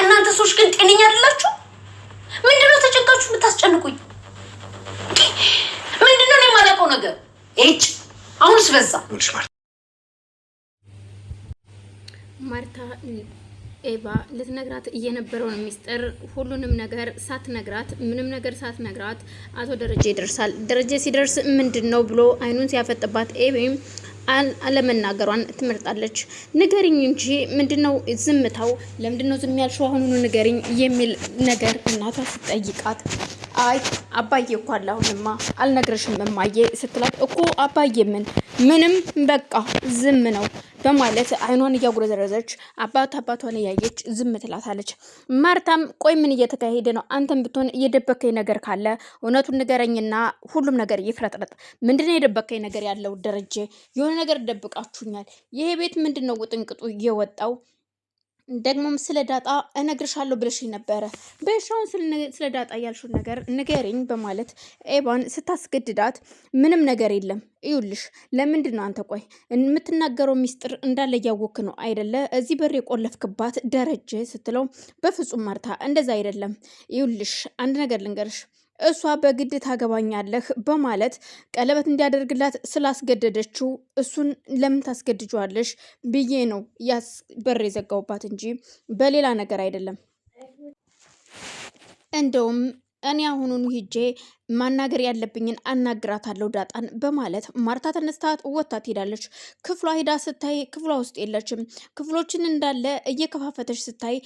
እናንተ ሰዎች ግን ጤነኛ አይደላችሁ። ምንድነው ተጨቃችሁ የምታስጨንቁኝ? ምንድነው ነው የማላውቀው ነገር? አሁንስ በዛ። ማርታ ኤባ ልትነግራት እየነበረውን ሚስጥር ሁሉንም ነገር ሳትነግራት ምንም ነገር ሳትነግራት አቶ ደረጀ ይደርሳል። ደረጀ ሲደርስ ምንድነው ብሎ አይኑን ሲያፈጥባት ኤቤም አለመናገሯን ትመርጣለች። ንገሪኝ እንጂ ምንድነው ዝምታው? ለምንድነው ዝም ያልሽው? አሁኑኑ ንገሪኝ የሚል ነገር እናቷ ስትጠይቃት አይ አባዬ እኮ አለ አሁንማ አልነግርሽም እማዬ ስትላት እኮ አባዬ ምንም በቃ ዝም ነው በማለት አይኗን እያጉረዘረዘች አባቷን እያየች ዝም ትላታለች። ማርታም ቆይ ምን እየተካሄደ ነው? አንተም ብትሆን እየደበከኝ ነገር ካለ እውነቱን ንገረኝና ሁሉም ነገር ይፍረጥረጥ። ምንድነው የደበከኝ ነገር ያለው? ደረጀ የሆነ ነገር ደብቃችሁኛል። ይሄ ቤት ምንድነው ውጥንቅጡ እየወጣው? ደግሞም ስለ ዳጣ እነግርሻለሁ ብለሽኝ ነበረ። በሻውን ስለ ዳጣ ያልሽው ነገር ንገሪኝ በማለት ኤባን ስታስገድዳት ምንም ነገር የለም ይውልሽ። ለምንድን ነው አንተ ቆይ የምትናገረው ሚስጥር እንዳለ እያወክ ነው አይደለ? እዚህ በር የቆለፍክባት ደረጀ ስትለው በፍጹም ማርታ እንደዛ አይደለም። ይውልሽ አንድ ነገር ልንገርሽ እሷ በግድ ታገባኛለህ በማለት ቀለበት እንዲያደርግላት ስላስገደደችው እሱን ለምን ታስገድጇለሽ ብዬ ነው በር የዘጋውባት እንጂ በሌላ ነገር አይደለም። እንደውም እኔ አሁኑኑ ሂጄ ማናገር ያለብኝን አናግራታለሁ ዳጣን በማለት ማርታ ተነስታት ወጥታ ትሄዳለች። ክፍሏ ሄዳ ስታይ ክፍሏ ውስጥ የለችም። ክፍሎችን እንዳለ እየከፋፈተች ስታይ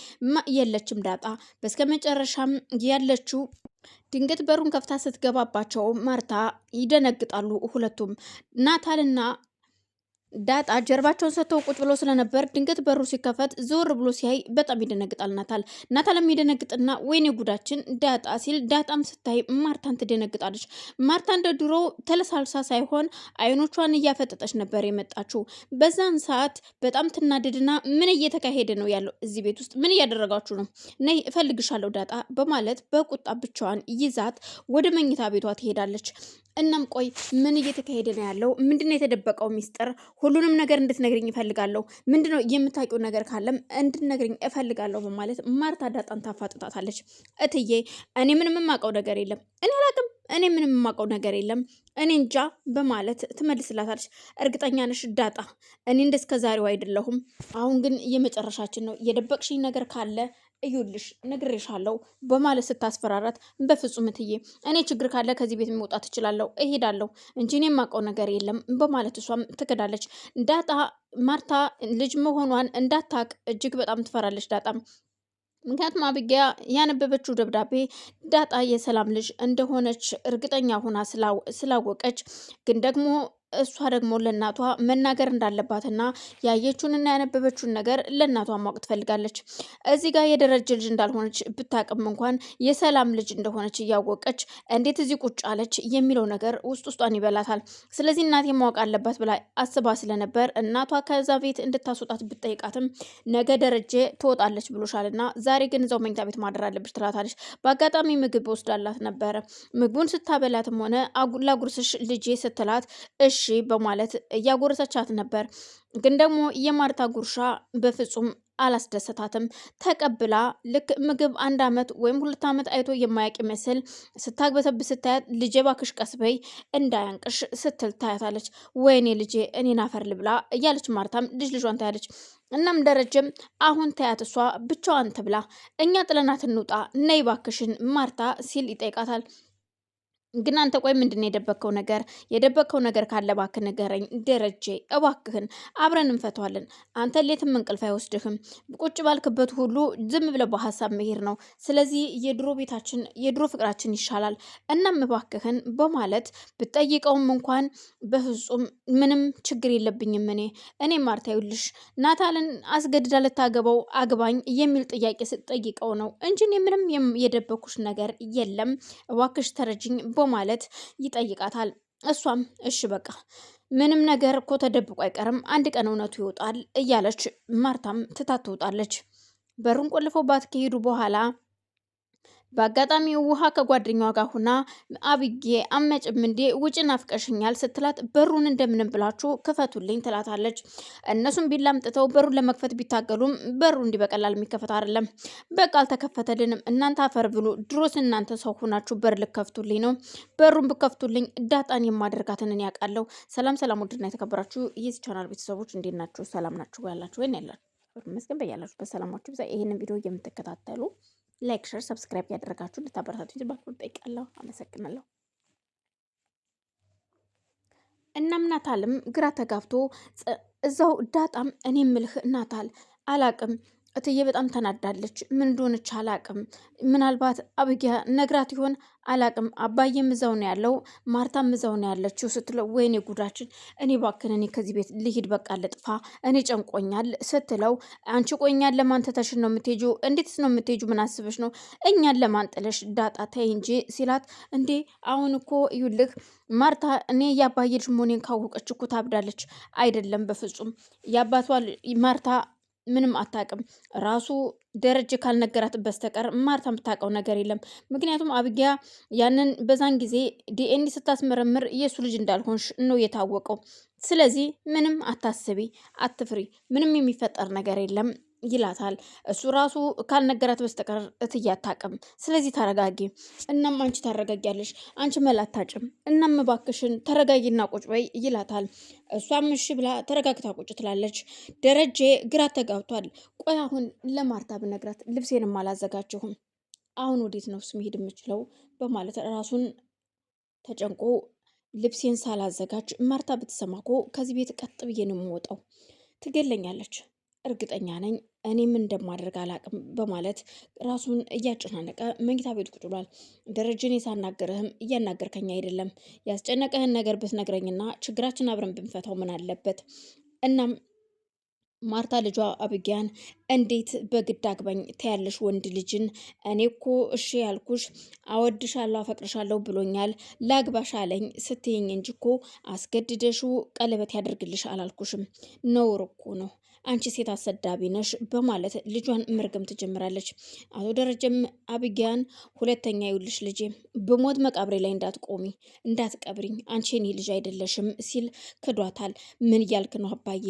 የለችም ዳጣ። በስከ መጨረሻም ያለችው ድንገት በሩን ከፍታ ስትገባባቸው ማርታ ይደነግጣሉ ሁለቱም። ናታልና ዳጣ ጀርባቸውን ሰጥተው ቁጭ ብሎ ስለነበር ድንገት በሩ ሲከፈት ዞር ብሎ ሲያይ በጣም ይደነግጣል ናታልም ይደነግጥና ወይኔ ጉዳችን ዳጣ ሲል ዳጣም ስታይ ማርታን ትደነግጣለች። ማርታ እንደ ድሮ ተለሳልሳ ሳይሆን አይኖቿን እያፈጠጠች ነበር የመጣችው። በዛን ሰዓት በጣም ትናደድና ምን እየተካሄደ ነው ያለው? እዚህ ቤት ውስጥ ምን እያደረጋችሁ ነው? ነይ እፈልግሻለሁ ዳጣ በማለት በቁጣ ብቻዋን ይዛት ወደ መኝታ ቤቷ ትሄዳለች። እናም ቆይ ምን እየተካሄደ ነው ያለው? ምንድነው የተደበቀው ሚስጥር? ሁሉንም ነገር እንድትነግርኝ እፈልጋለሁ። ምንድነው የምታውቂው ነገር ካለም እንድትነግርኝ እፈልጋለሁ በማለት ማርታ ዳጣን ታፋጥጣታለች። እትዬ እኔ ምንም የማውቀው ነገር የለም። እኔ አላውቅም። እኔ ምንም የማውቀው ነገር የለም። እኔ እንጃ በማለት ትመልስላታለች። እርግጠኛ ነሽ ዳጣ? እኔ እንደስከዛሬው አይደለሁም። አሁን ግን የመጨረሻችን ነው። የደበቅሽኝ ነገር ካለ እዩልሽ ነግሬሻለሁ በማለት ስታስፈራራት በፍጹም እትዬ እኔ ችግር ካለ ከዚህ ቤት መውጣት እችላለሁ እሄዳለሁ እንጂ እኔ የማውቀው ነገር የለም በማለት እሷም ትክዳለች። ዳጣ ማርታ ልጅ መሆኗን እንዳታቅ እጅግ በጣም ትፈራለች ዳጣም። ምክንያቱም አብጊያ ያነበበችው ደብዳቤ ዳጣ የሰላም ልጅ እንደሆነች እርግጠኛ ሆና ስላወቀች ግን ደግሞ እሷ ደግሞ ለእናቷ መናገር እንዳለባትና ያየችውንና ያነበበችውን ነገር ለእናቷ ማወቅ ትፈልጋለች። እዚህ ጋር የደረጀ ልጅ እንዳልሆነች ብታቅም እንኳን የሰላም ልጅ እንደሆነች እያወቀች እንዴት እዚህ ቁጭ አለች የሚለው ነገር ውስጧን ይበላታል። ስለዚህ እናቴ ማወቅ አለባት ብላ አስባ ስለነበር እናቷ ከዛ ቤት እንድታስወጣት ብትጠይቃትም ነገ ደረጀ ትወጣለች ብሎሻልና ዛሬ ግን እዛው መኝታ ቤት ማደር አለብሽ ትላታለች። በአጋጣሚ ምግብ ወስዳላት ነበረ። ምግቡን ስታበላትም ሆነ ላጉርስሽ ልጄ ስትላት እሺ በማለት እያጎረሰቻት ነበር። ግን ደግሞ የማርታ ጉርሻ በፍጹም አላስደሰታትም። ተቀብላ ልክ ምግብ 1 ዓመት ወይም 2 ዓመት አይቶ የማያውቅ ይመስል ስታግበሰብ ስታያት ልጄ ባክሽ ቀስ በይ እንዳያንቅሽ ስትል ታያታለች። ወይኔ ልጄ እኔን አፈር ልብላ እያለች ማርታም ልጇን ታያለች። እናም ደረጀም አሁን ታያት እሷ ብቻዋን ትብላ፣ እኛ ጥለናት እንውጣ፣ ነይ ባክሽን ማርታ ሲል ይጠይቃታል። ግን አንተ ቆይ ምንድን ነው የደበከው ነገር? የደበከው ነገር ካለ እባክህ ንገረኝ ደረጀ፣ እባክህን አብረን እንፈተዋለን። አንተ ሌትም እንቅልፍ አይወስድህም። ቁጭ ባልክበት ሁሉ ዝም ብለህ በሀሳብ መሄድ ነው። ስለዚህ የድሮ ቤታችን የድሮ ፍቅራችን ይሻላል። እናም እባክህን በማለት ብትጠይቀውም እንኳን በፍጹም ምንም ችግር የለብኝም እኔ ማርታ ይኸውልሽ ናታልን አስገድዳ ልታገባው አግባኝ የሚል ጥያቄ ስትጠይቀው ነው እንጂ እኔ ምንም የደበኩሽ ነገር የለም፣ እባክሽ ተረጅኝ በማለት ይጠይቃታል። እሷም እሺ በቃ ምንም ነገር እኮ ተደብቆ አይቀርም፣ አንድ ቀን እውነቱ ይወጣል እያለች ማርታም ትታት ትወጣለች። በሩን ቆልፈውባት ከሄዱ በኋላ በአጋጣሚ ውሃ ከጓደኛዋ ጋር ሁና አብጌ አመጭም እንዴ ውጭ ናፍቀሽኛል ስትላት በሩን እንደምንም ብላችሁ ክፈቱልኝ ትላታለች። እነሱም ቢላምጥተው በሩን ለመክፈት ቢታገሉም በሩ እንዲህ በቀላል የሚከፈት አይደለም። በቃ አልተከፈተልንም፣ እናንተ አፈር ብሉ፣ ድሮስ እናንተ ሰው ሆናችሁ በር ልከፍቱልኝ ነው? በሩን ብከፍቱልኝ ዳጣን የማደርጋትን እኔ ያውቃለሁ። ሰላም ሰላም፣ ውድና የተከበራችሁ የዚህ ቻናል ቤተሰቦች እንዴት ናችሁ? ሰላም ናችሁ? ያላችሁ ወይን ያላችሁ መስገን በያላችሁበት ሰላማችሁ ብዛ። ይህንን ቪዲዮ የምትከታተሉ ላይክ፣ ሸር፣ ሰብስክራይብ ያደረጋችሁ እንድታበረታቱኝ በአክብሮት እጠይቃለሁ። አመሰግናለሁ። እናም ናታልም ግራ ተጋብቶ እዛው ዳጣም እኔ ምልህ ናታል አላቅም እትዬ በጣም ተናዳለች። ምን እንደሆነች አላቅም። ምናልባት አብጊያ ነግራት ይሆን አላቅም። አባዬም እዛው ነው ያለው፣ ማርታም እዛው ነው ያለችው ስትለው ወይኔ ጉዳችን፣ እኔ ባክን እኔ ከዚህ ቤት ልሂድ፣ በቃ ልጥፋ፣ እኔ ጨንቆኛል ስትለው አንቺ ቆኛል ለማን ትተሽን ነው የምትሄጂው? እንዴትስ ነው የምትሄጂው? ምን አስበሽ ነው? እኛን ለማን ጥለሽ ዳጣ ተይ እንጂ ሲላት፣ እንዴ አሁን እኮ ይኸውልህ ማርታ እኔ የአባዬ ልጅ መሆኔን ካወቀች እኮ ታብዳለች። አይደለም በፍጹም የአባቷ ማርታ ምንም አታውቅም። ራሱ ደረጀ ካልነገራት በስተቀር ማርታ የምታውቀው ነገር የለም። ምክንያቱም አብጊያ ያንን በዛን ጊዜ ዲኤንኤ ስታስመረምር የእሱ ልጅ እንዳልሆንሽ ነው የታወቀው። ስለዚህ ምንም አታስቢ፣ አትፍሪ፣ ምንም የሚፈጠር ነገር የለም ይላታል። እሱ ራሱ ካልነገራት በስተቀር እትዬ አታውቅም። ስለዚህ ተረጋጊ። እናም አንቺ ታረጋጊያለሽ፣ አንቺ መላታጭም። እናም እባክሽን ተረጋጊና ቁጭ በይ ይላታል። እሷም እሺ ብላ ተረጋግታ ቁጭ ትላለች። ደረጀ ግራ ተጋብቷል። ቆይ አሁን ለማርታ ብነግራት ልብሴንም አላዘጋጀሁም፣ አሁን ወዴት ነው መሄድ የምችለው በማለት ራሱን ተጨንቆ ልብሴን ሳላዘጋጅ ማርታ ብትሰማ እኮ ከዚህ ቤት ቀጥ ብዬ ነው የምወጣው፣ ትገለኛለች፣ እርግጠኛ ነኝ፣ እኔም እንደማደርግ አላቅም በማለት ራሱን እያጨናነቀ መኝታ ቤት ቁጭ ብሏል። ደረጀን ሳናገርህም እያናገርከኝ አይደለም። ያስጨነቀህን ነገር ብትነግረኝና ችግራችን አብረን ብንፈታው ምን አለበት? እናም ማርታ ልጇ አብጊያን እንዴት በግድ አግባኝ ትያለሽ ወንድ ልጅን? እኔ እኮ እሺ ያልኩሽ አወድሻለሁ አፈቅርሻለሁ ብሎኛል ላግባሽ አለኝ ስትይኝ እንጂ እኮ አስገድደሹ ቀለበት ያደርግልሽ አላልኩሽም። ነውር እኮ ነው፣ አንቺ ሴት አሰዳቢ ነሽ በማለት ልጇን መርገም ትጀምራለች። አቶ ደረጀም አብጊያን ሁለተኛ ይውልሽ ልጄ በሞት መቃብሬ ላይ እንዳትቆሚ እንዳትቀብሪኝ፣ አንቺ የኔ ልጅ አይደለሽም ሲል ክዷታል። ምን እያልክ ነው አባዬ?